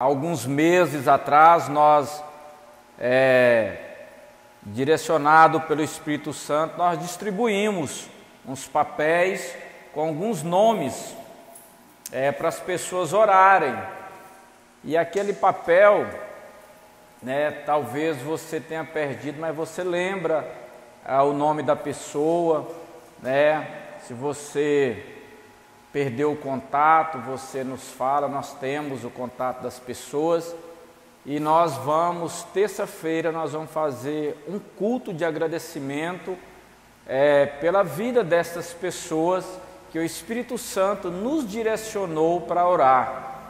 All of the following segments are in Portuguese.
alguns meses atrás, nós, direcionado pelo Espírito Santo, nós distribuímos uns papéis com alguns nomes para as pessoas orarem. E aquele papel, talvez você tenha perdido, mas você lembra o nome da pessoa, Se você perdeu o contato, você nos fala, nós temos o contato das pessoas. E nós vamos, terça-feira, nós vamos fazer um culto de agradecimento pela vida dessas pessoas que o Espírito Santo nos direcionou para orar,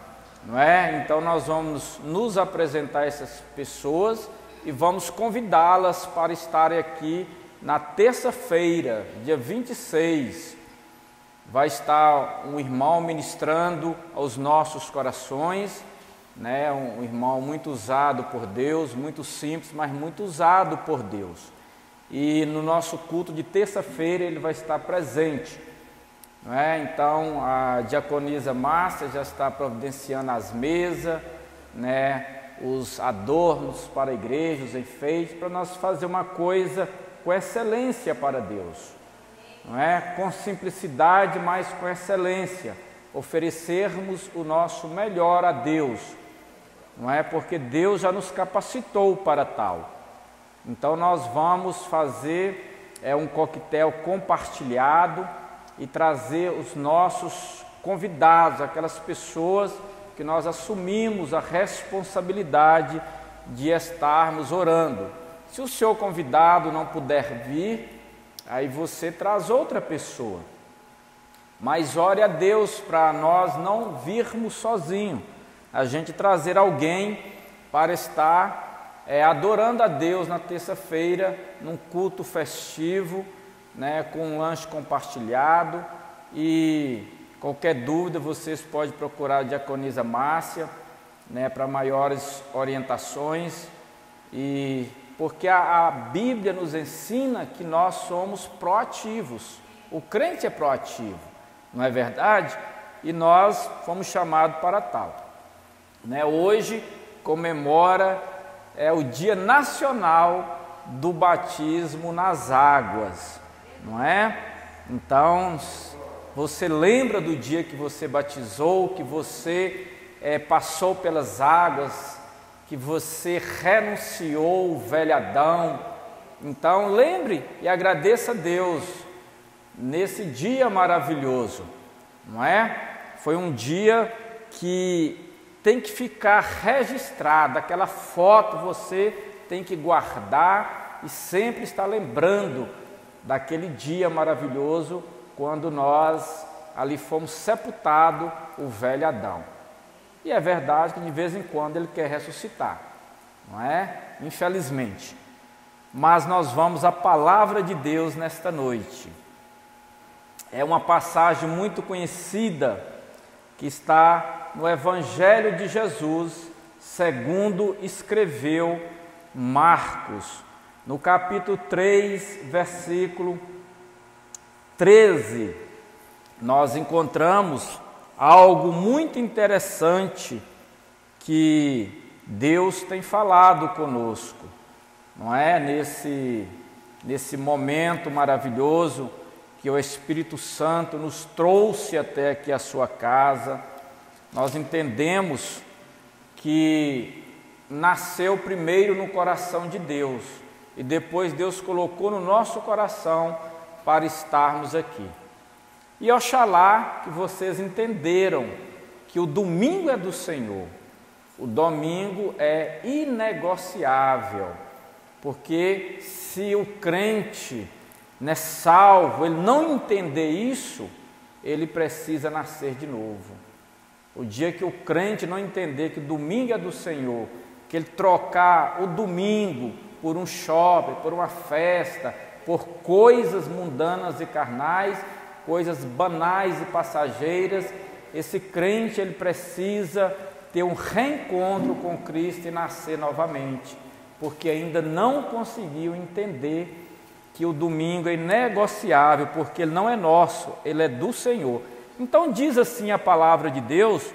não é? Então nós vamos nos apresentar essas pessoas e vamos convidá-las para estarem aqui na terça-feira, dia 26. Vai estar um irmão ministrando aos nossos corações, um irmão muito usado por Deus, muito simples, mas muito usado por Deus. E no nosso culto de terça-feira ele vai estar presente, Então a diaconisa Márcia já está providenciando as mesas, os adornos para a igreja, os enfeites, para nós fazer uma coisa com excelência para Deus, com simplicidade, mas com excelência, oferecermos o nosso melhor a Deus, porque Deus já nos capacitou para tal. Então nós vamos fazer um coquetel compartilhado e trazer os nossos convidados, aquelas pessoas que nós assumimos a responsabilidade de estarmos orando. Se o seu convidado não puder vir, aí você traz outra pessoa, mas ore a Deus para nós não virmos sozinhos, a gente trazer alguém para estar adorando a Deus na terça-feira, num culto festivo, com um lanche compartilhado. E qualquer dúvida vocês podem procurar a diaconisa Márcia, para maiores orientações. E porque a Bíblia nos ensina que nós somos proativos, o crente é proativo, não é verdade? E nós fomos chamados para tal. Hoje comemora o Dia Nacional do Batismo nas Águas, não é? Então, você lembra do dia que você batizou, que você passou pelas águas, que você renunciou o velho Adão. Então, lembre e agradeça a Deus nesse dia maravilhoso, não é? Foi um dia que tem que ficar registrado, aquela foto você tem que guardar e sempre estar lembrando daquele dia maravilhoso quando nós ali fomos sepultados o velho Adão. E é verdade que de vez em quando ele quer ressuscitar, não é? Infelizmente. Mas nós vamos à palavra de Deus nesta noite. É uma passagem muito conhecida que está no Evangelho de Jesus, segundo escreveu Marcos, no capítulo 3, versículo 13, nós encontramos algo muito interessante que Deus tem falado conosco, não é? Nesse momento maravilhoso que o Espírito Santo nos trouxe até aqui a sua casa, nós entendemos que nasceu primeiro no coração de Deus e depois Deus colocou no nosso coração para estarmos aqui. E oxalá que vocês entenderam que o domingo é do Senhor, o domingo é inegociável, porque se o crente salvo, ele não entender isso, ele precisa nascer de novo. O dia que o crente não entender que domingo é do Senhor, que ele trocar o domingo por um shopping, por uma festa, por coisas mundanas e carnais, coisas banais e passageiras, esse crente ele precisa ter um reencontro com Cristo e nascer novamente, porque ainda não conseguiu entender que o domingo é inegociável, porque ele não é nosso, ele é do Senhor. Então diz assim a palavra de Deus,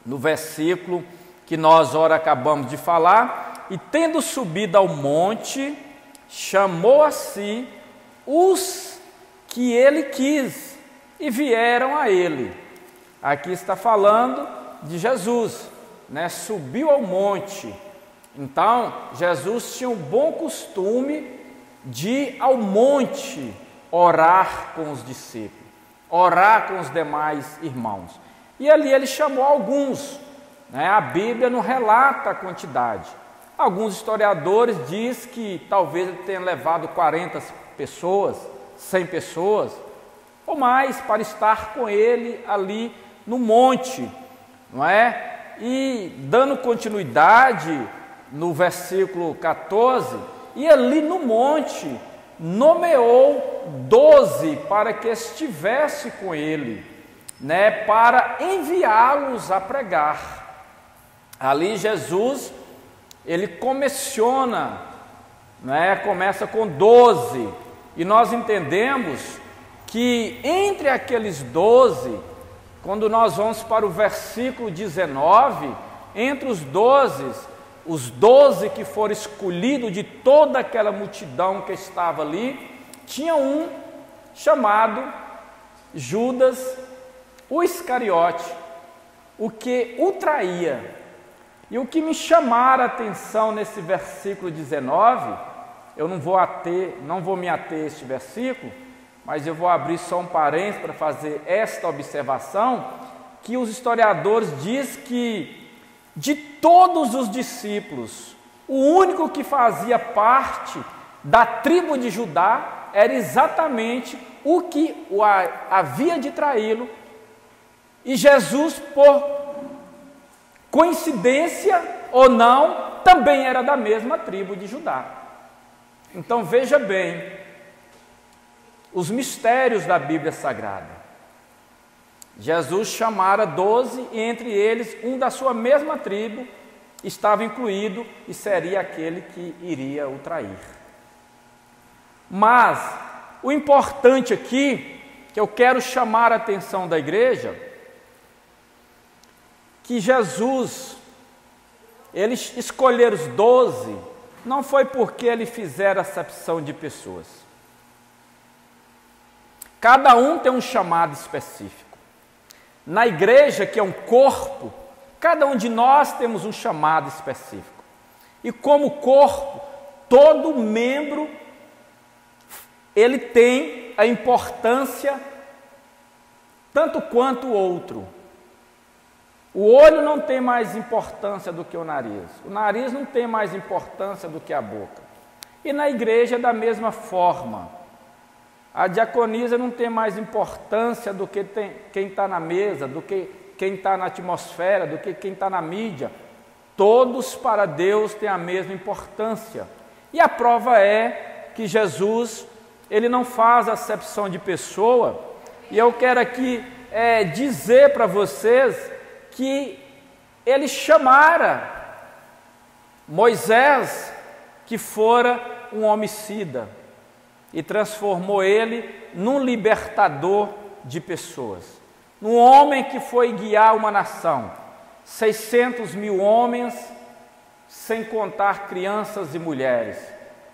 no versículo que nós ora acabamos de falar, e tendo subido ao monte, chamou a si os que ele quis, e vieram a ele. Aqui está falando de Jesus, né? Subiu ao monte. Então, Jesus tinha o bom costume de ir ao monte orar com os discípulos, orar com os demais irmãos. E ali ele chamou alguns, né? A Bíblia não relata a quantidade. Alguns historiadores dizem que talvez ele tenha levado 40 pessoas, 100 pessoas, ou mais, para estar com ele ali no monte, não é? E dando continuidade no versículo 14, e ali no monte nomeou 12 para que estivesse com ele, né? Para enviá-los a pregar. Ali Jesus, ele começa com 12, e nós entendemos que entre aqueles 12, quando nós vamos para o versículo 19, entre os 12 que foram escolhidos de toda aquela multidão que estava ali, tinha um chamado Judas, o Iscariote, o que o traía. E o que me chamaram a atenção nesse versículo 19, eu não vou me ater a este versículo, mas eu vou abrir só um parênteses para fazer esta observação, que os historiadores dizem que de todos os discípulos, o único que fazia parte da tribo de Judá era exatamente o que havia de traí-lo, e Jesus, por coincidência ou não, também era da mesma tribo de Judá. Então veja bem os mistérios da Bíblia Sagrada. Jesus chamara 12, e entre eles um da sua mesma tribo estava incluído, e seria aquele que iria o trair. Mas o importante aqui, que eu quero chamar a atenção da igreja, que Jesus, ele escolher os 12, não foi porque ele fizera acepção de pessoas. Cada um tem um chamado específico. Na igreja, que é um corpo, cada um de nós temos um chamado específico. E como corpo, todo membro, ele tem a importância tanto quanto o outro. O olho não tem mais importância do que o nariz não tem mais importância do que a boca. E na igreja, da mesma forma, a diaconisa não tem mais importância do que quem está na mesa, do que quem está na atmosfera, do que quem está na mídia. Todos para Deus têm a mesma importância. E a prova é que Jesus, ele não faz acepção de pessoa. E eu quero aqui dizer para vocês que ele chamara Moisés, que fora um homicida, e transformou ele num libertador de pessoas, num homem que foi guiar uma nação, 600 mil homens, sem contar crianças e mulheres,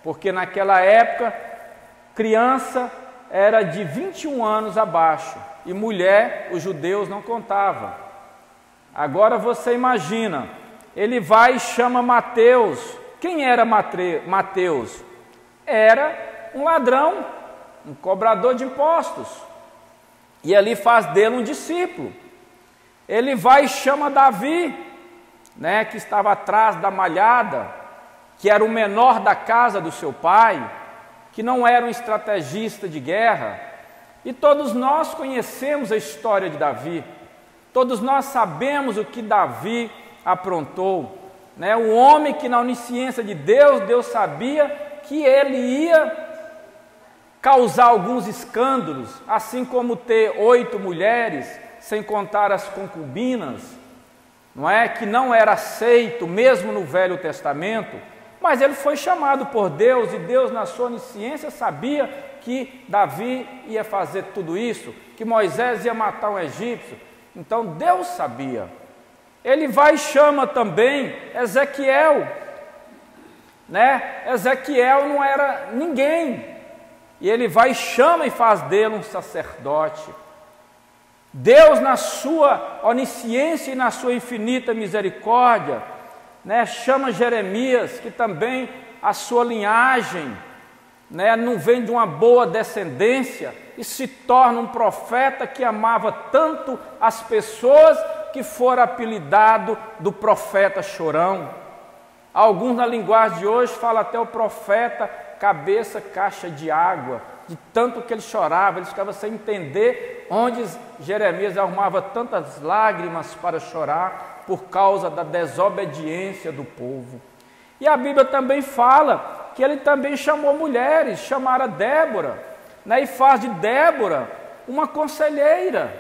porque naquela época, criança era de 21 anos abaixo, e mulher, os judeus não contavam. Agora você imagina, ele vai e chama Mateus. Quem era Mateus? Era um ladrão, um cobrador de impostos, e ali faz dele um discípulo. Ele vai e chama Davi, né, que estava atrás da malhada, que era o menor da casa do seu pai, que não era um estrategista de guerra, e todos nós conhecemos a história de Davi, todos nós sabemos o que Davi aprontou, né? O homem que na onisciência de Deus, Deus sabia que ele ia causar alguns escândalos, assim como ter 8 mulheres, sem contar as concubinas, não é? Que não era aceito mesmo no Velho Testamento, mas ele foi chamado por Deus, e Deus na sua onisciência sabia que Davi ia fazer tudo isso, que Moisés ia matar um egípcio. Então Deus sabia. ele vai e chama também Ezequiel, né? Ezequiel não era ninguém, e ele vai e chama e faz dele um sacerdote. Deus, na sua onisciência e na sua infinita misericórdia, né, chama Jeremias, que também a sua linhagem, né, não vem de uma boa descendência, e se torna um profeta que amava tanto as pessoas que fora apelidado do profeta chorão. Alguns na linguagem de hoje falam até o profeta cabeça caixa de água, de tanto que ele chorava, ele ficava sem entender onde Jeremias arrumava tantas lágrimas para chorar por causa da desobediência do povo. E a Bíblia também fala que ele também chamou mulheres, chamaram Débora, né, e faz de Débora uma conselheira.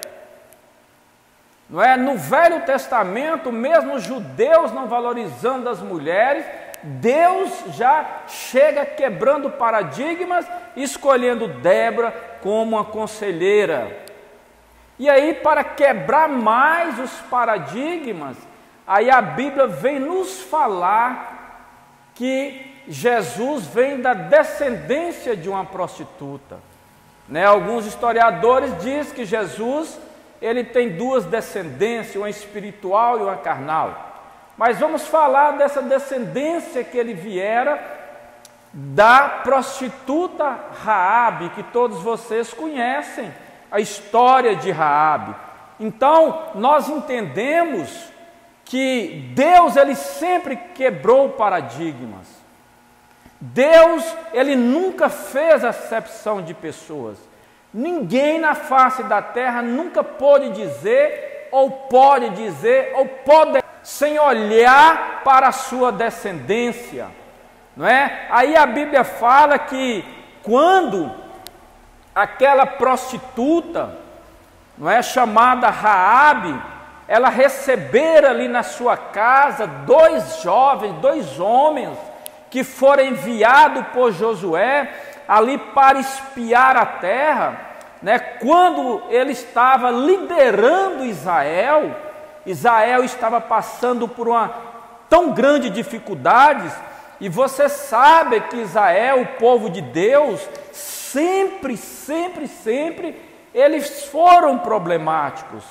Não é? No Velho Testamento, mesmo os judeus não valorizando as mulheres, Deus já chega quebrando paradigmas, escolhendo Débora como uma conselheira. E aí, para quebrar mais os paradigmas, aí a Bíblia vem nos falar que Jesus vem da descendência de uma prostituta, né? Alguns historiadores dizem que Jesus, ele tem duas descendências, uma espiritual e uma carnal. Mas vamos falar dessa descendência que ele viera da prostituta Raabe, que todos vocês conhecem a história de Raabe. Então, nós entendemos que Deus, ele sempre quebrou paradigmas. Deus, ele nunca fez acepção de pessoas. Ninguém na face da terra nunca pôde dizer, ou pode dizer, ou pode, sem olhar para a sua descendência, não é? Aí a Bíblia fala que quando aquela prostituta, não é, chamada Raabe, ela recebera ali na sua casa dois jovens, dois homens, que foram enviados por Josué ali para espiar a terra, né? Quando ele estava liderando Israel, Israel estava passando por uma tão grande dificuldades, e você sabe que Israel, o povo de Deus, sempre, eles foram problemáticos.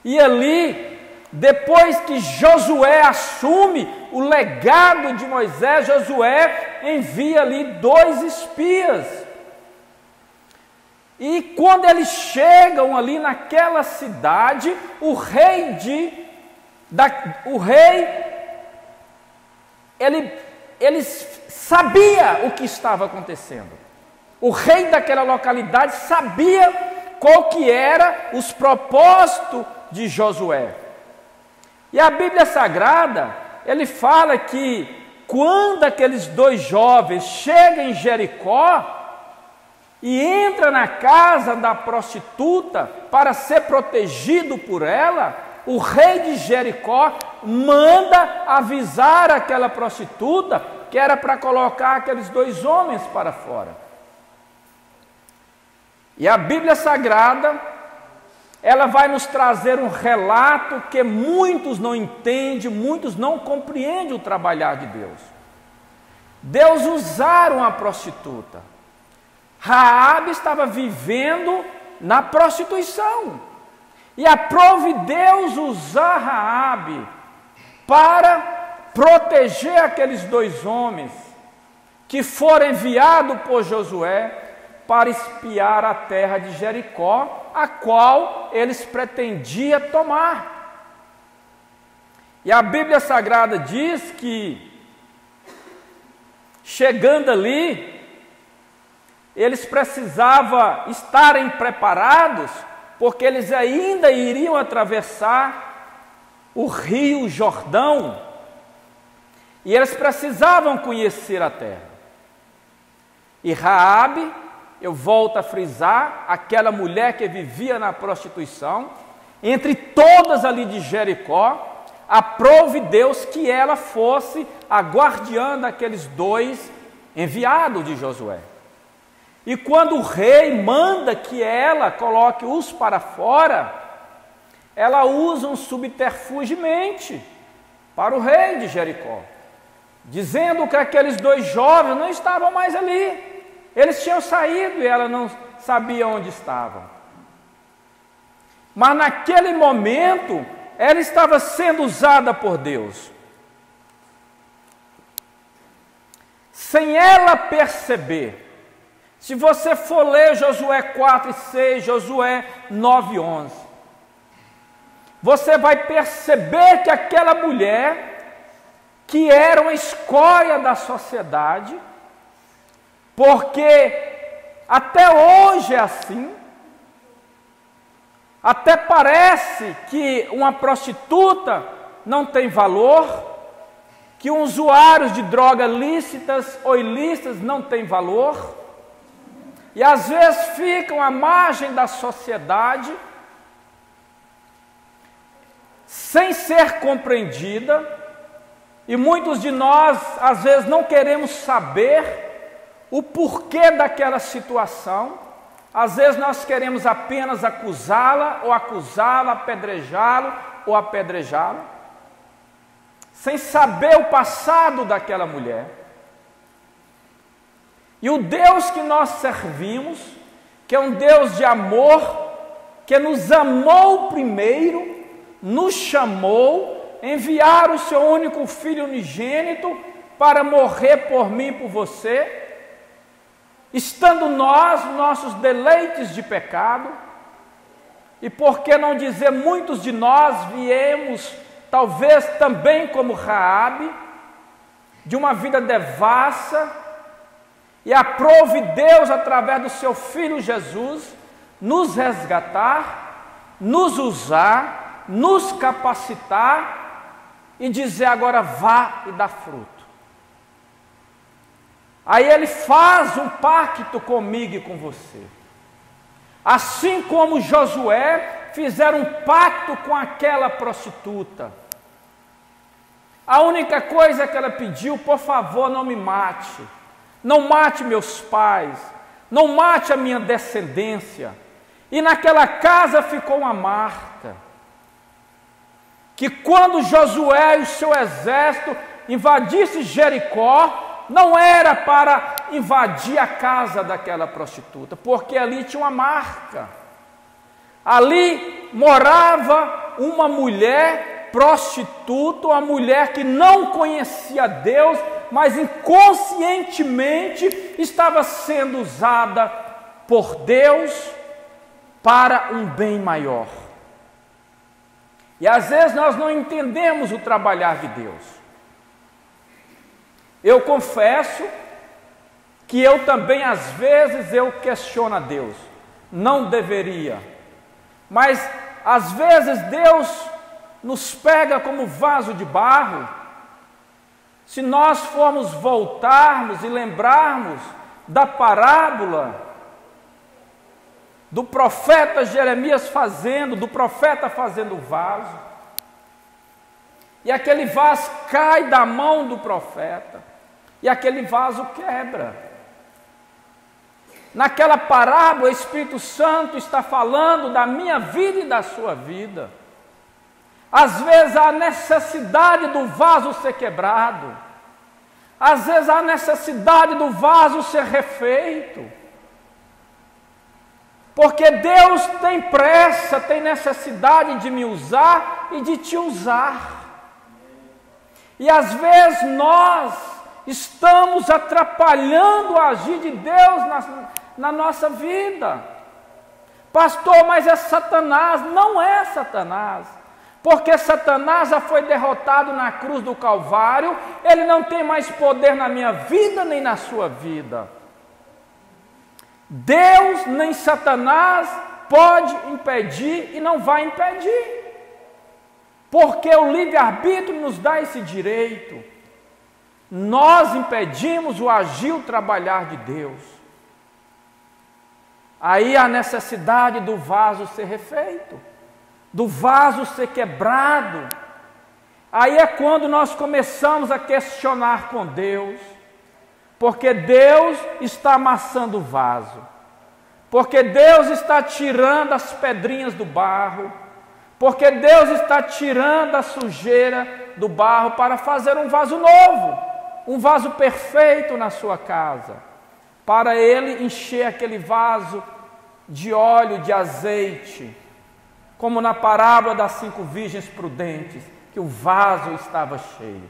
E ali, depois que Josué assume o legado de Moisés, Josué envia ali dois espias. E quando eles chegam ali naquela cidade, o rei ele sabia o que estava acontecendo. O rei daquela localidade sabia qual que era os propósitos de Josué. E a Bíblia Sagrada, ele fala que quando aqueles dois jovens chegam em Jericó e entram na casa da prostituta para ser protegido por ela, o rei de Jericó manda avisar aquela prostituta que era para colocar aqueles dois homens para fora. E a Bíblia Sagrada, ela vai nos trazer um relato que muitos não entendem, muitos não compreendem o trabalhar de Deus. Deus usaram a prostituta. Raabe estava vivendo na prostituição. E aprove Deus usar Raabe para proteger aqueles dois homens que foram enviados por Josué para espiar a terra de Jericó, a qual eles pretendiam tomar. E a Bíblia Sagrada diz que, chegando ali, eles precisavam estarem preparados, porque eles ainda iriam atravessar o rio Jordão, e eles precisavam conhecer a terra. E Raabe, eu volto a frisar, aquela mulher que vivia na prostituição, entre todas ali de Jericó, aprove Deus que ela fosse a guardiã daqueles dois enviados de Josué. E quando o rei manda que ela coloque-os para fora, ela usa um subterfúgio e mente para o rei de Jericó, dizendo que aqueles 2 jovens não estavam mais ali. Eles tinham saído e ela não sabia onde estavam. Mas naquele momento, ela estava sendo usada por Deus. Sem ela perceber. Se você for ler Josué 4:6, Josué 9:11, você vai perceber que aquela mulher, que era uma escória da sociedade, porque até hoje é assim, até parece que uma prostituta não tem valor, que um usuário de drogas lícitas ou ilícitas não tem valor, e às vezes ficam à margem da sociedade, sem ser compreendida, e muitos de nós às vezes não queremos saber o porquê daquela situação. Às vezes nós queremos apenas acusá-la, ou acusá-la, apedrejá-lo, ou apedrejá-la, sem saber o passado daquela mulher. E o Deus que nós servimos, que é um Deus de amor, que nos amou primeiro, nos chamou, enviar o seu único Filho unigênito para morrer por mim e por você, estando nós, nossos deleites de pecado, e por que não dizer, muitos de nós viemos, talvez também como Raabe, de uma vida devassa, e aprove Deus, através do seu Filho Jesus, nos resgatar, nos usar, nos capacitar, e dizer agora vá e dá fruto. Aí ele faz um pacto comigo e com você. Assim como Josué fizeram um pacto com aquela prostituta. A única coisa que ela pediu, por favor, não me mate. Não mate meus pais. Não mate a minha descendência. E naquela casa ficou uma marca. Que quando Josué e o seu exército invadisse Jericó, não era para invadir a casa daquela prostituta, porque ali tinha uma marca. Ali morava uma mulher prostituta, uma mulher que não conhecia Deus, mas inconscientemente estava sendo usada por Deus para um bem maior. E às vezes nós não entendemos o trabalhar de Deus. Eu confesso que eu também, às vezes, eu questiono a Deus. Não deveria. Mas, às vezes, Deus nos pega como vaso de barro. Se nós formos voltarmos e lembrarmos da parábola do profeta Jeremias do profeta fazendo o vaso. E aquele vaso cai da mão do profeta. E aquele vaso quebra. Naquela parábola, o Espírito Santo está falando da minha vida e da sua vida. Às vezes há necessidade do vaso ser quebrado. Às vezes há necessidade do vaso ser refeito. Porque Deus tem pressa, tem necessidade de me usar e de te usar. E às vezes nós estamos atrapalhando o agir de Deus na nossa vida. Pastor, mas é Satanás. Não é Satanás. Porque Satanás já foi derrotado na cruz do Calvário. Ele não tem mais poder na minha vida nem na sua vida. Deus nem Satanás pode impedir e não vai impedir. Porque o livre-arbítrio nos dá esse direito. Nós impedimos o agir, o trabalhar de Deus. Aí a necessidade do vaso ser refeito, do vaso ser quebrado. Aí é quando nós começamos a questionar com Deus, porque Deus está amassando o vaso, porque Deus está tirando as pedrinhas do barro, Porque Deus está tirando a sujeira do barro para fazer um vaso novo, um vaso perfeito na sua casa, para Ele encher aquele vaso de óleo, de azeite, como na parábola das 5 virgens prudentes, que o vaso estava cheio.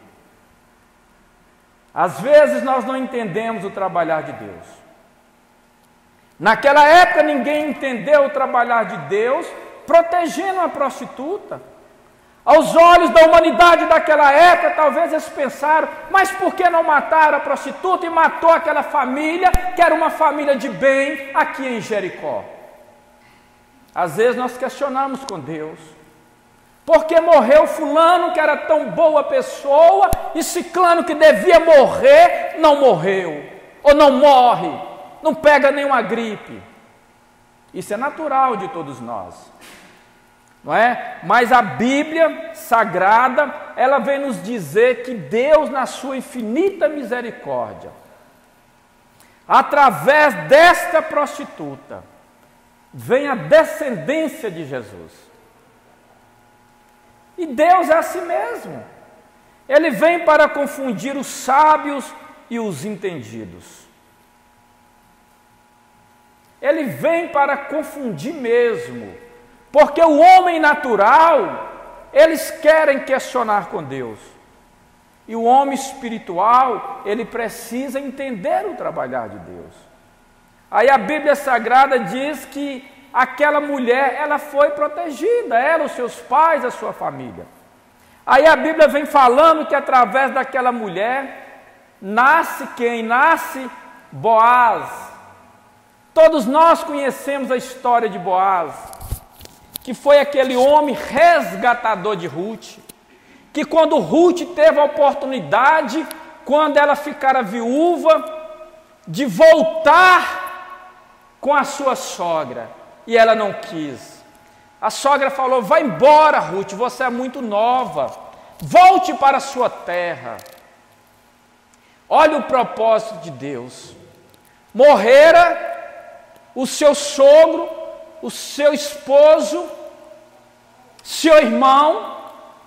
Às vezes nós não entendemos o trabalhar de Deus. Naquela época ninguém entendeu o trabalhar de Deus protegendo a prostituta. Aos olhos da humanidade daquela época, talvez eles pensaram, mas por que não mataram a prostituta e matou aquela família, que era uma família de bem, aqui em Jericó? Às vezes nós questionamos com Deus, por que morreu fulano que era tão boa pessoa, e ciclano que devia morrer, não morreu, ou não morre, não pega nenhuma gripe? Isso é natural de todos nós, não é? Mas a Bíblia Sagrada, ela vem nos dizer que Deus, na sua infinita misericórdia, através desta prostituta, vem a descendência de Jesus. E Deus é assim mesmo. Ele vem para confundir os sábios e os entendidos. Ele vem para confundir mesmo, porque o homem natural, eles querem questionar com Deus, e o homem espiritual, ele precisa entender o trabalhar de Deus. Aí a Bíblia Sagrada diz que aquela mulher, ela foi protegida, ela, os seus pais, a sua família. Aí a Bíblia vem falando que através daquela mulher, nasce quem? Nasce Boaz. Todos nós conhecemos a história de Boaz, que foi aquele homem resgatador de Ruth, que quando Ruth teve a oportunidade, quando ela ficara viúva, de voltar com a sua sogra, e ela não quis. A sogra falou, vai embora Ruth, você é muito nova, volte para a sua terra. Olha o propósito de Deus. Morrera o seu sogro, o seu esposo, seu irmão,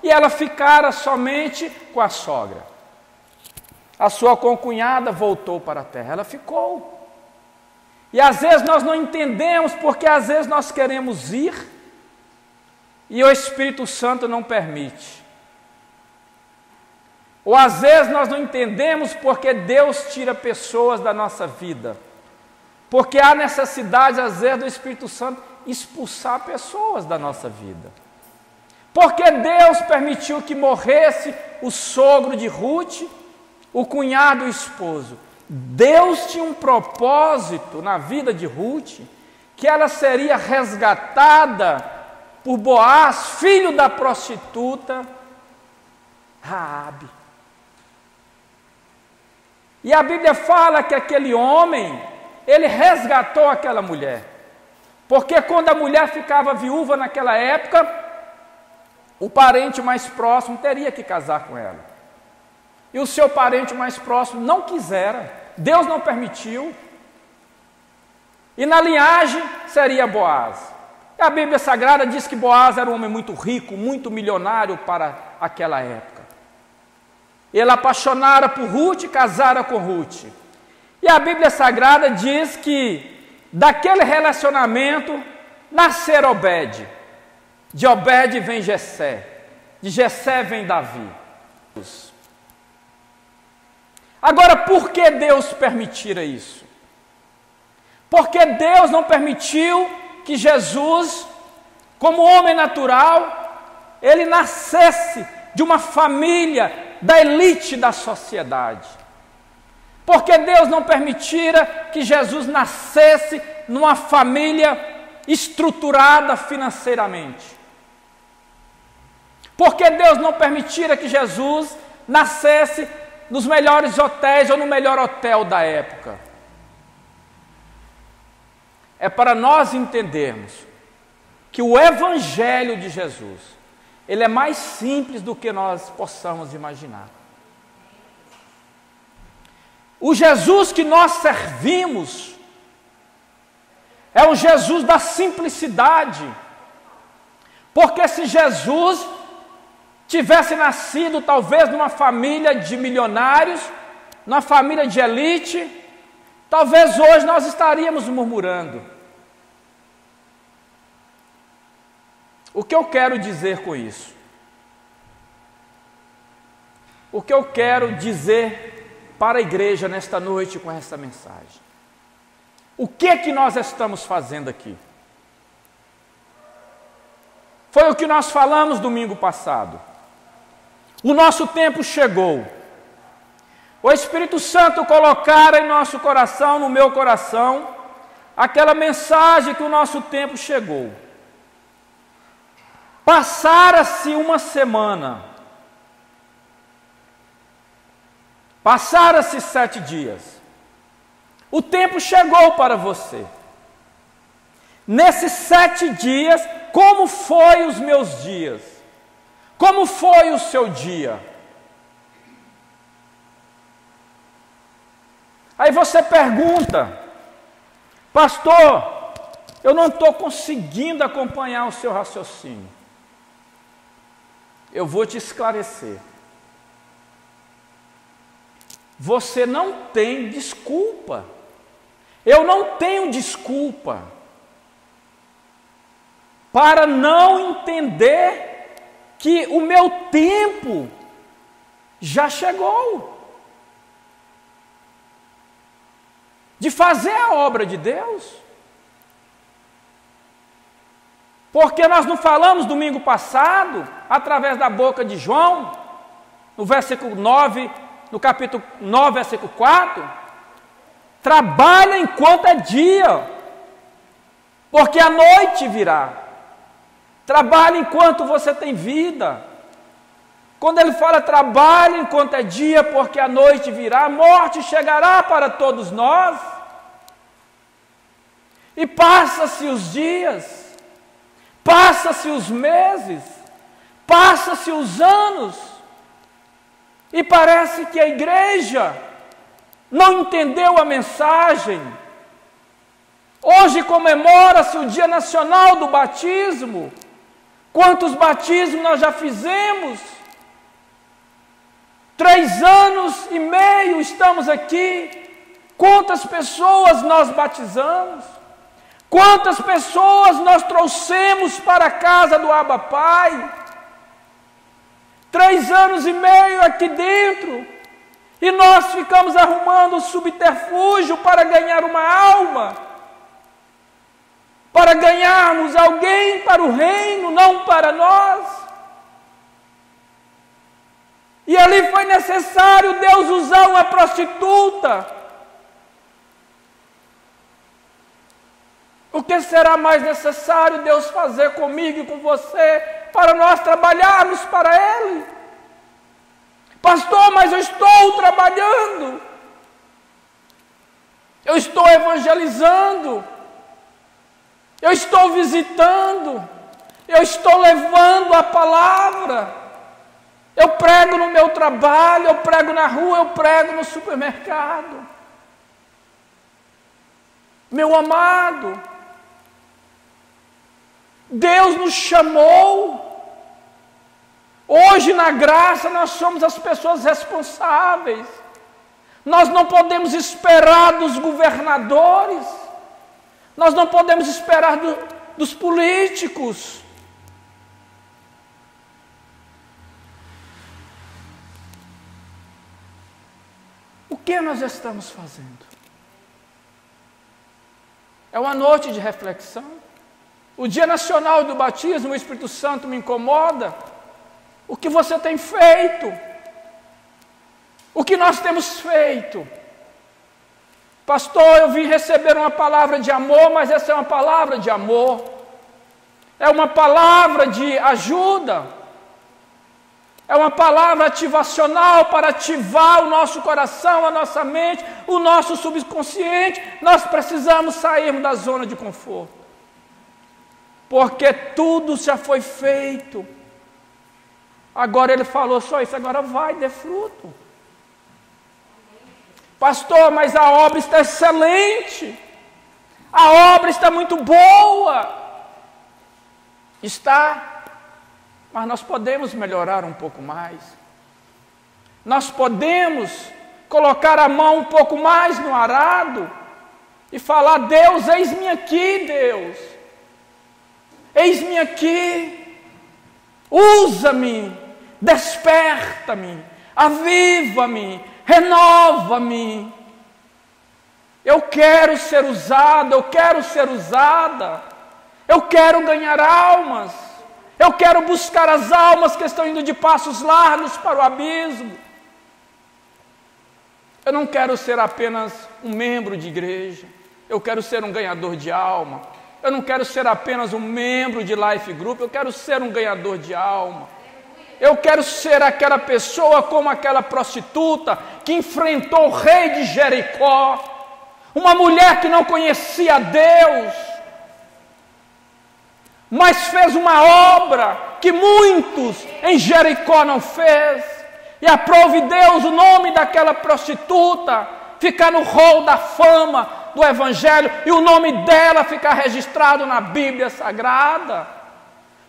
e ela ficara somente com a sogra. A sua concunhada voltou para a terra, ela ficou. E às vezes nós não entendemos, porque às vezes nós queremos ir, e o Espírito Santo não permite. Ou às vezes nós não entendemos porque Deus tira pessoas da nossa vida. Porque há necessidade, às vezes, do Espírito Santo expulsar pessoas da nossa vida. Porque Deus permitiu que morresse o sogro de Ruth, o cunhado e o esposo. Deus tinha um propósito na vida de Ruth, que ela seria resgatada por Boaz, filho da prostituta Raabe. E a Bíblia fala que aquele homem, ele resgatou aquela mulher, porque quando a mulher ficava viúva naquela época, o parente mais próximo teria que casar com ela, e o seu parente mais próximo não quisera, Deus não permitiu, e na linhagem seria Boaz. E a Bíblia Sagrada diz que Boaz era um homem muito rico, muito milionário para aquela época. Ele apaixonara por Ruth, casara com Ruth. E a Bíblia Sagrada diz que daquele relacionamento nasceram Obed. De Obed vem Jessé. De Jessé vem Davi. Agora, por que Deus permitira isso? Porque Deus não permitiu que Jesus, como homem natural, ele nascesse de uma família da elite da sociedade. Porque Deus não permitira que Jesus nascesse numa família estruturada financeiramente. Porque Deus não permitira que Jesus nascesse nos melhores hotéis ou no melhor hotel da época. É para nós entendermos que o Evangelho de Jesus, ele é mais simples do que nós possamos imaginar. O Jesus que nós servimos é um Jesus da simplicidade. Porque se Jesus tivesse nascido talvez numa família de milionários, numa família de elite, talvez hoje nós estaríamos murmurando. O que eu quero dizer com isso? O que eu quero dizer para a igreja nesta noite com esta mensagem? O que nós estamos fazendo aqui? Foi o que nós falamos domingo passado. O nosso tempo chegou. O Espírito Santo colocara em nosso coração, no meu coração, aquela mensagem que o nosso tempo chegou. Passara-se uma semana. Passaram-se 7 dias. O tempo chegou para você. Nesses 7 dias, como foi os meus dias? Como foi o seu dia? Aí você pergunta, pastor, eu não estou conseguindo acompanhar o seu raciocínio. Eu vou te esclarecer. Você não tem desculpa. Eu não tenho desculpa para não entender que o meu tempo já chegou de fazer a obra de Deus. Porque nós não falamos domingo passado, através da boca de João, no versículo 9, no capítulo 9, versículo 4, trabalha enquanto é dia, porque a noite virá. Trabalhe enquanto você tem vida. Quando ele fala trabalhe enquanto é dia, porque a noite virá, a morte chegará para todos nós. E passa-se os dias, passa-se os meses, passa-se os anos, e parece que a igreja não entendeu a mensagem. Hoje comemora-se o Dia Nacional do Batismo. Quantos batismos nós já fizemos? 3 anos e meio estamos aqui. Quantas pessoas nós batizamos? Quantas pessoas nós trouxemos para a casa do Abba Pai? 3 anos e meio aqui dentro, e nós ficamos arrumando subterfúgio para ganhar uma alma, para ganharmos alguém para o reino, não para nós. E ali foi necessário Deus usar uma prostituta. O que será mais necessário Deus fazer comigo e com você para nós trabalharmos para Ele? Pastor, mas eu estou trabalhando, eu estou evangelizando, eu estou visitando, eu estou levando a palavra, eu prego no meu trabalho, eu prego na rua, eu prego no supermercado. Meu amado, Deus nos chamou. Hoje na graça nós somos as pessoas responsáveis. Nós não podemos esperar dos governadores, nós não podemos esperar dos políticos. O que nós estamos fazendo? É uma noite de reflexão. O Dia Nacional do Batismo, o Espírito Santo me incomoda. O que você tem feito? O que nós temos feito? Pastor, eu vim receber uma palavra de amor, mas essa é uma palavra de amor. É uma palavra de ajuda. É uma palavra ativacional para ativar o nosso coração, a nossa mente, o nosso subconsciente. Nós precisamos sairmos da zona de conforto, porque tudo já foi feito. Agora ele falou só isso, agora vai, dê fruto. Pastor, mas a obra está excelente, a obra está muito boa. Está, mas nós podemos melhorar um pouco mais. Nós podemos colocar a mão um pouco mais no arado e falar: Deus, eis-me aqui, Deus. Eis-me aqui. Usa-me, desperta-me, aviva-me, renova-me. Eu quero ser usado, eu quero ser usada. Eu quero ganhar almas. Eu quero buscar as almas que estão indo de passos largos para o abismo. Eu não quero ser apenas um membro de igreja. Eu quero ser um ganhador de alma. Eu não quero ser apenas um membro de Life Group. Eu quero ser um ganhador de alma. Eu quero ser aquela pessoa como aquela prostituta que enfrentou o rei de Jericó. Uma mulher que não conhecia Deus, mas fez uma obra que muitos em Jericó não fez. E aprove Deus o nome daquela prostituta ficar no rol da fama do Evangelho e o nome dela ficar registrado na Bíblia Sagrada.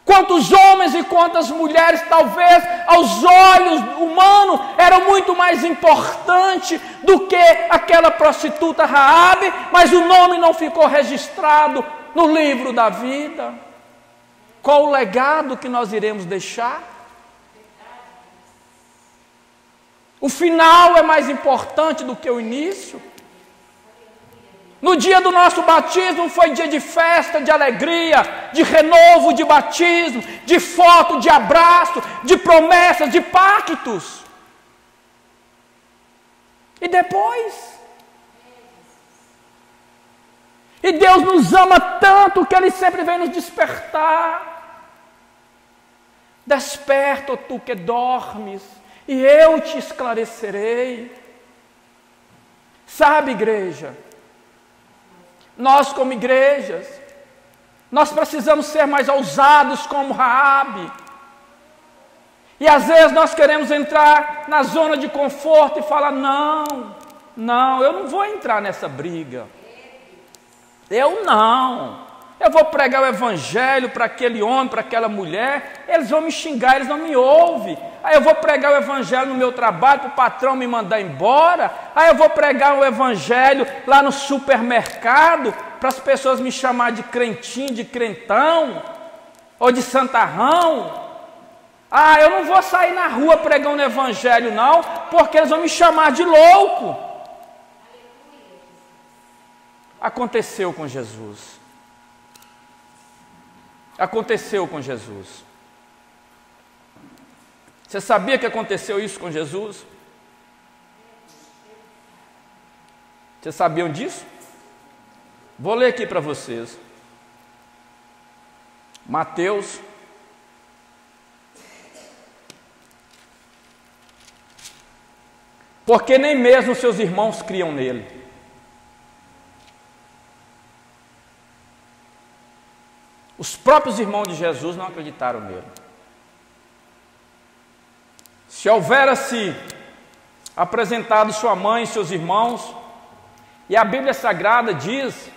Quantos homens e quantas mulheres, talvez aos olhos humanos, eram muito mais importantes do que aquela prostituta Raabe, mas o nome não ficou registrado no livro da vida. Qual o legado que nós iremos deixar? O final é mais importante do que o início. No dia do nosso batismo foi dia de festa, de alegria, de renovo, de batismo, de foto, de abraço, de promessas, de pactos. E depois? E Deus nos ama tanto que Ele sempre vem nos despertar. Desperta, ó tu que dormes, e eu te esclarecerei. Sabe, igreja, nós como igrejas, nós precisamos ser mais ousados como Raabe. E às vezes nós queremos entrar na zona de conforto e falar: não, eu não vou entrar nessa briga. Eu vou pregar o Evangelho para aquele homem, para aquela mulher, eles vão me xingar, eles não me ouvem. Aí eu vou pregar o Evangelho no meu trabalho, para o patrão me mandar embora. Aí eu vou pregar o Evangelho lá no supermercado, para as pessoas me chamar de crentinho, de crentão, ou de santarrão. Eu não vou sair na rua pregando o Evangelho não, porque eles vão me chamar de louco. Aconteceu com Jesus. Aconteceu com Jesus. Você sabia que aconteceu isso com Jesus? Vocês sabiam disso? Vou ler aqui para vocês. Mateus porque nem mesmo seus irmãos criam nele. Os próprios irmãos de Jesus não acreditaram nele. Se houvera-se apresentado sua mãe e seus irmãos, e a Bíblia Sagrada diz,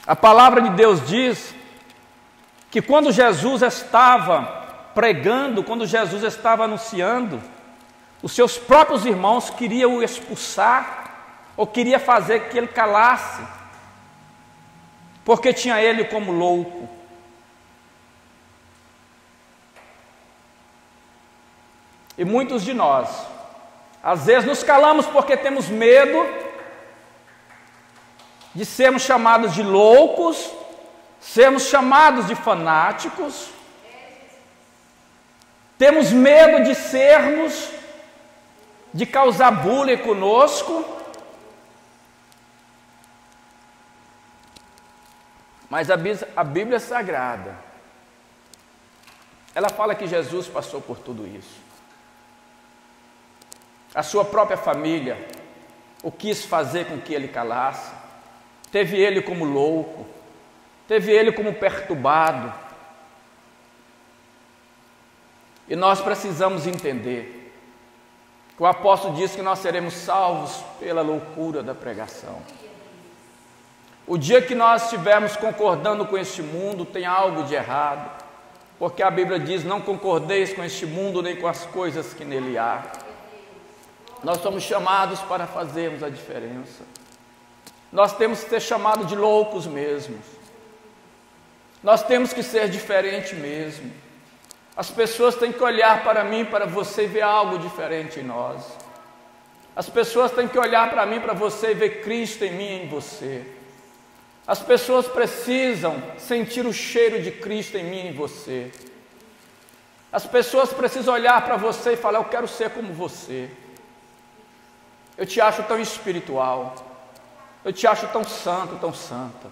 a palavra de Deus diz, que quando Jesus estava pregando, quando Jesus estava anunciando, os seus próprios irmãos queriam o expulsar, ou queriam fazer que ele calasse, porque tinha ele como louco. E muitos de nós, às vezes nos calamos porque temos medo de sermos chamados de loucos, sermos chamados de fanáticos, temos medo de causar bullying conosco. Mas a Bíblia Sagrada, ela fala que Jesus passou por tudo isso. A sua própria família o quis fazer com que ele calasse. Teve ele como louco, teve ele como perturbado. E nós precisamos entender que o apóstolo diz que nós seremos salvos pela loucura da pregação. O dia que nós estivermos concordando com este mundo, tem algo de errado. porque a Bíblia diz: não concordeis com este mundo nem com as coisas que nele há. Nós somos chamados para fazermos a diferença. Nós temos que ser chamados de loucos mesmo. Nós temos que ser diferente mesmo. As pessoas têm que olhar para mim, para você, e ver algo diferente em nós. As pessoas têm que olhar para mim, para você, e ver Cristo em mim e em você. As pessoas precisam sentir o cheiro de Cristo em mim e em você. As pessoas precisam olhar para você e falar: eu quero ser como você. Eu te acho tão espiritual. Eu te acho tão santo, tão santa.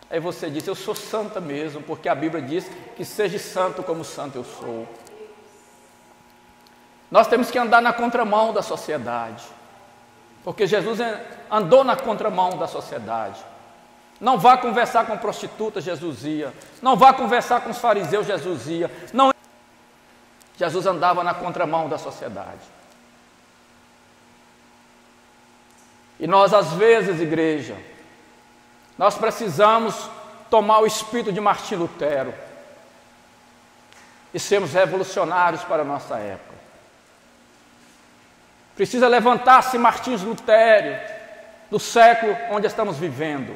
Aí você diz: eu sou santa mesmo, porque a Bíblia diz que seja santo como santo eu sou. Nós temos que andar na contramão da sociedade, porque Jesus andou na contramão da sociedade. Não vá conversar com prostituta, Jesus ia. Não vá conversar com os fariseus, Jesus ia. Não. Jesus andava na contramão da sociedade. E nós, às vezes, igreja, nós precisamos tomar o espírito de Martim Lutero e sermos revolucionários para a nossa época. Precisa levantar-se Martins Lutero do século onde estamos vivendo.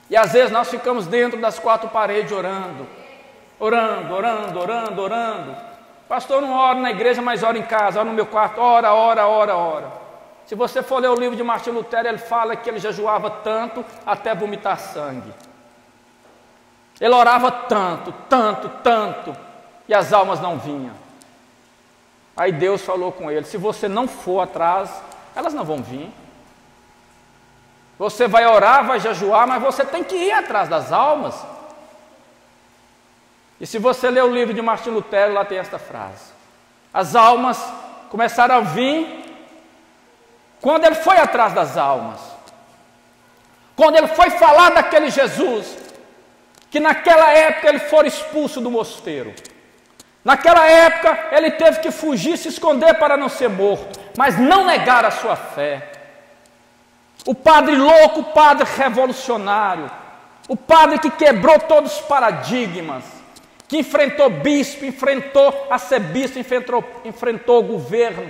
E às vezes nós ficamos dentro das quatro paredes orando. Pastor, não oro na igreja, mas oro em casa, oro no meu quarto, ora. Se você for ler o livro de Martim Lutero, ele fala que ele jejuava tanto até vomitar sangue. Ele orava tanto, e as almas não vinham. Aí Deus falou com ele: se você não for atrás, elas não vão vir. Você vai orar, vai jejuar, mas você tem que ir atrás das almas. E se você ler o livro de Martim Lutero, lá tem esta frase: as almas começaram a vir quando ele foi atrás das almas. Quando ele foi falar daquele Jesus, que naquela época ele foi expulso do mosteiro. Naquela época ele teve que fugir, se esconder para não ser morto, mas não negar a sua fé. O padre louco, o padre revolucionário, o padre que quebrou todos os paradigmas, que enfrentou bispo, enfrentou arcebispo, enfrentou o governo,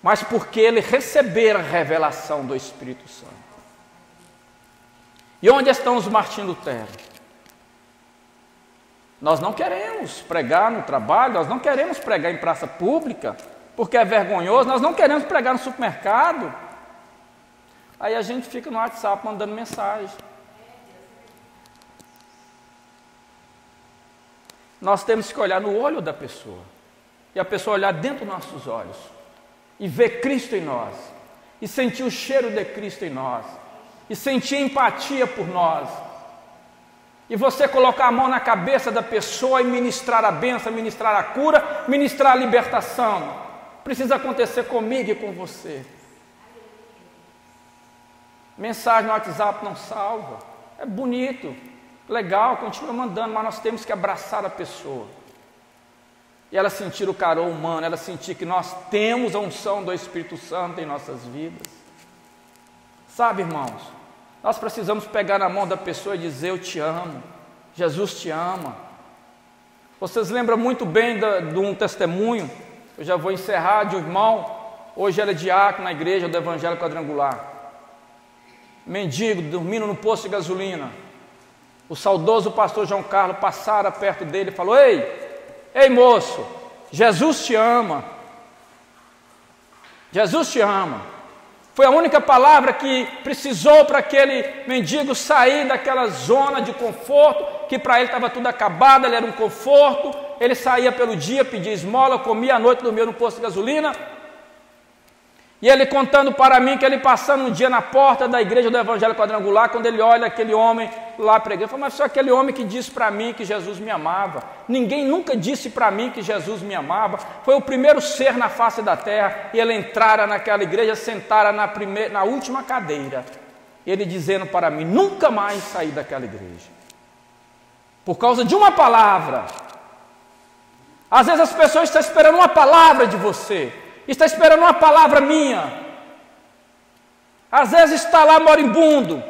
mas porque ele recebera a revelação do Espírito Santo. E onde estão os Martim Lutero? Nós não queremos pregar no trabalho, nós não queremos pregar em praça pública, porque é vergonhoso, nós não queremos pregar no supermercado. Aí a gente fica no WhatsApp mandando mensagem. Nós temos que olhar no olho da pessoa, e a pessoa olhar dentro dos nossos olhos, e ver Cristo em nós, e sentir o cheiro de Cristo em nós, e sentir empatia por nós, e você colocar a mão na cabeça da pessoa e ministrar a bênção, ministrar a cura, ministrar a libertação. Precisa acontecer comigo e com você. Mensagem no WhatsApp não salva. É bonito, legal, continua mandando, mas nós temos que abraçar a pessoa. E ela sentir o calor humano, ela sentir que nós temos a unção do Espírito Santo em nossas vidas. Sabe, irmãos, nós precisamos pegar na mão da pessoa e dizer: eu te amo, Jesus te ama. Vocês lembram muito bem de um testemunho, eu já vou encerrar, de um irmão, hoje ele é diácono na igreja do Evangelho Quadrangular. Mendigo, dormindo no posto de gasolina. O saudoso pastor João Carlos passara perto dele e falou: Ei moço, Jesus te ama. Jesus te ama. Foi a única palavra que precisou para aquele mendigo sair daquela zona de conforto, que para ele estava tudo acabado, ele era um conforto, ele saía pelo dia, pedia esmola, comia à noite, dormia no posto de gasolina. E ele contando para mim que ele passando um dia na porta da igreja do Evangelho Quadrangular, quando ele olha aquele homem lá pregando, ele falou: mas foi aquele homem que disse para mim que Jesus me amava. Ninguém nunca disse para mim que Jesus me amava. Foi o primeiro ser na face da terra. E ele entrara naquela igreja, sentara na última cadeira. Ele dizendo para mim: nunca mais saí daquela igreja. Por causa de uma palavra. Às vezes as pessoas estão esperando uma palavra de você. Está esperando uma palavra minha. Às vezes está lá moribundo,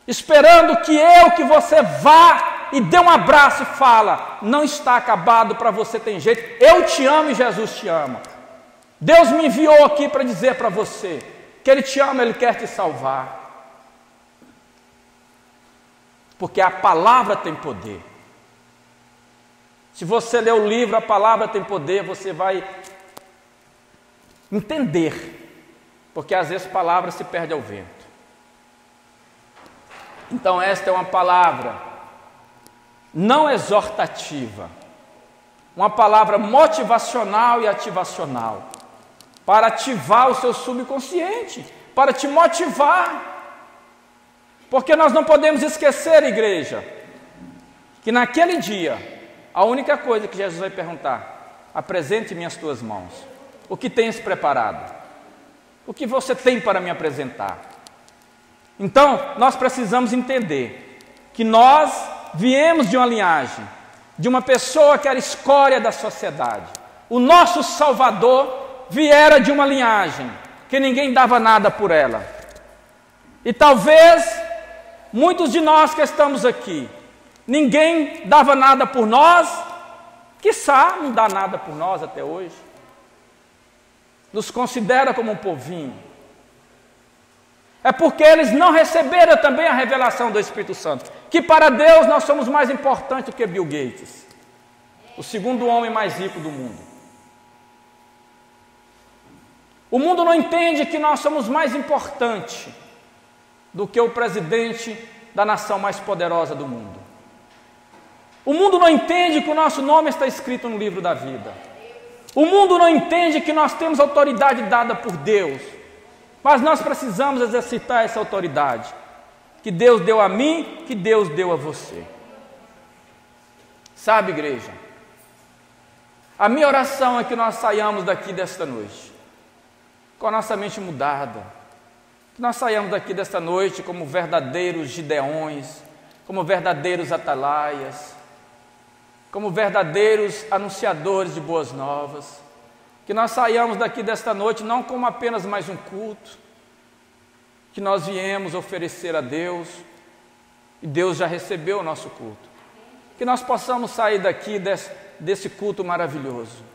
esperando que você vá e dê um abraço e fala, não está acabado, para você tem jeito, eu te amo e Jesus te ama. Deus me enviou aqui para dizer para você que Ele te ama, Ele quer te salvar. Porque a palavra tem poder. Se você ler o livro, a palavra tem poder, você vai entender. Porque às vezes a palavra se perde ao vento. Então esta é uma palavra não exortativa, uma palavra motivacional e ativacional, para ativar o seu subconsciente, para te motivar. Porque nós não podemos esquecer, igreja, que naquele dia, a única coisa que Jesus vai perguntar, apresente-me as tuas mãos, o que tens preparado? O que você tem para me apresentar? Então, nós precisamos entender que nós viemos de uma linhagem, de uma pessoa que era escória da sociedade. O nosso Salvador viera de uma linhagem que ninguém dava nada por ela. E talvez muitos de nós que estamos aqui, ninguém dava nada por nós, quiçá não dá nada por nós até hoje. Nos considera como um povinho. É porque eles não receberam também a revelação do Espírito Santo, que para Deus nós somos mais importantes do que Bill Gates, o segundo homem mais rico do mundo. O mundo não entende que nós somos mais importantes do que o presidente da nação mais poderosa do mundo. O mundo não entende que o nosso nome está escrito no livro da vida. O mundo não entende que nós temos autoridade dada por Deus, mas nós precisamos exercitar essa autoridade que Deus deu a mim, que Deus deu a você. Sabe, igreja, a minha oração é que nós saiamos daqui desta noite com a nossa mente mudada, que nós saiamos daqui desta noite como verdadeiros Gideões, como verdadeiros atalaias, como verdadeiros anunciadores de boas novas, que nós saiamos daqui desta noite não como apenas mais um culto, que nós viemos oferecer a Deus, e Deus já recebeu o nosso culto, que nós possamos sair daqui desse culto maravilhoso,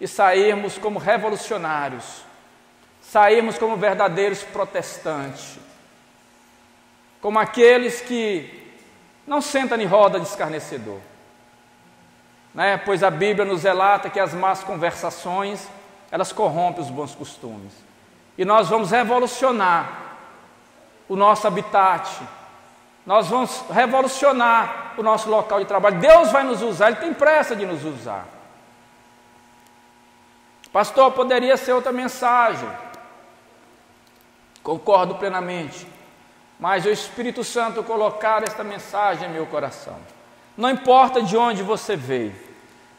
e sairmos como revolucionários, sairmos como verdadeiros protestantes, como aqueles que não sentam em roda de escarnecedor, pois a Bíblia nos relata que as más conversações, elas corrompem os bons costumes, e nós vamos revolucionar o nosso habitat, nós vamos revolucionar o nosso local de trabalho. Deus vai nos usar, Ele tem pressa de nos usar. Pastor, poderia ser outra mensagem, concordo plenamente, mas o Espírito Santo colocar esta mensagem em meu coração. Não importa de onde você veio,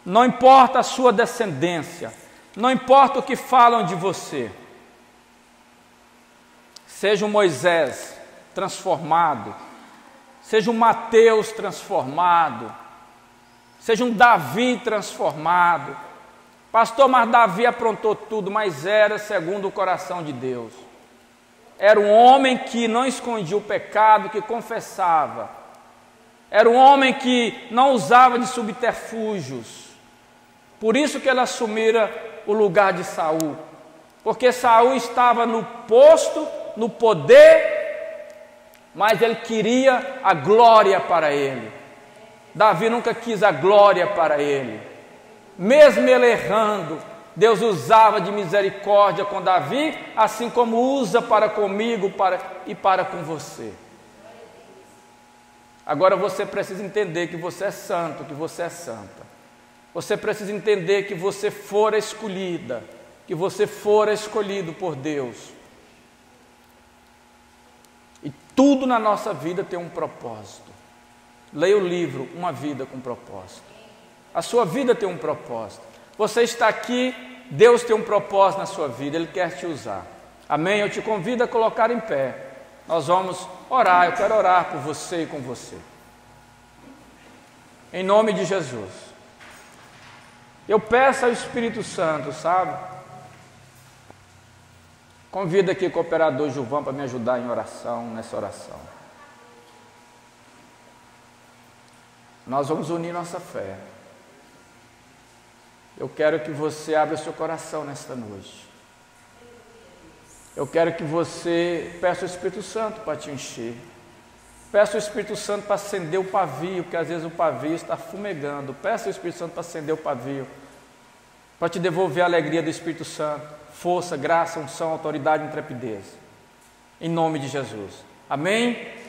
não importa a sua descendência, não importa o que falam de você, seja um Moisés transformado, seja um Mateus transformado, seja um Davi transformado. Pastor, mas Davi aprontou tudo, mas era segundo o coração de Deus. Era um homem que não escondia o pecado, que confessava. Era um homem que não usava de subterfúgios. Por isso que ele assumira o lugar de Saul. Porque Saul estava no posto, no poder, mas ele queria a glória para ele. Davi nunca quis a glória para ele. Mesmo ele errando, Deus usava de misericórdia com Davi, assim como usa para comigo e para com você. Agora você precisa entender que você é santo, que você é santa. Você precisa entender que você fora escolhida, que você fora escolhido por Deus. E tudo na nossa vida tem um propósito. Leia o livro Uma Vida com Propósito. A sua vida tem um propósito. Você está aqui, Deus tem um propósito na sua vida, Ele quer te usar. Amém? Eu te convido a colocar em pé. Nós vamos orar, eu quero orar por você e com você. Em nome de Jesus. Eu peço ao Espírito Santo, sabe? Convido aqui o cooperador Gilvan para me ajudar em oração, nessa oração. Nós vamos unir nossa fé. Eu quero que você abra seu coração nesta noite. Eu quero que você peça o Espírito Santo para te encher. Peça o Espírito Santo para acender o pavio, porque às vezes o pavio está fumegando. Peça o Espírito Santo para acender o pavio, para te devolver a alegria do Espírito Santo, força, graça, unção, autoridade e intrepidez. Em nome de Jesus. Amém?